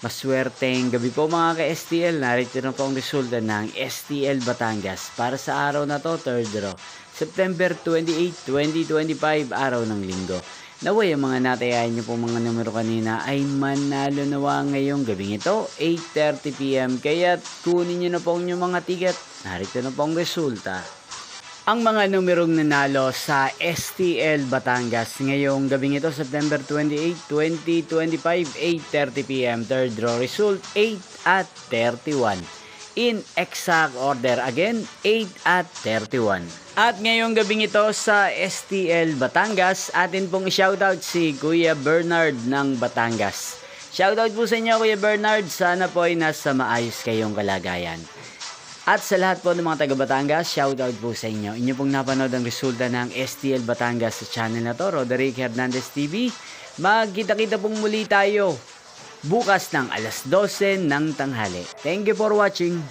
Maswerteng gabi po mga ka-STL. Narito na po ang resulta ng STL Batangas para sa araw na to, third draw. September 28, 2025, araw ng linggo. Naway ang mga natayain niyo po mga numero kanina ay manalo nawa ngayong gabing ito, 8:30 PM. Kaya kunin niyo na po ang inyong mga ticket. Narito na po ang resulta. Ang mga numerong nanalo sa STL Batangas ngayong gabing ito, September 28, 2025, 8:30 PM. Third draw result, 8 at 31. In exact order again, 8 at 31. At ngayong gabing ito sa STL Batangas, atin pong i-shoutout si Kuya Bernard ng Batangas. Shoutout po sa inyo Kuya Bernard, sana po ay nasa maayos kayong kalagayan. At sa lahat po ng mga taga Batangas, shoutout po sa inyo. Inyo pong napanood ang resulta ng STL Batangas sa channel na to, Roderick Hernandez TV. Magkita-kita pong muli tayo bukas ng alas 12 ng tanghali. Thank you for watching.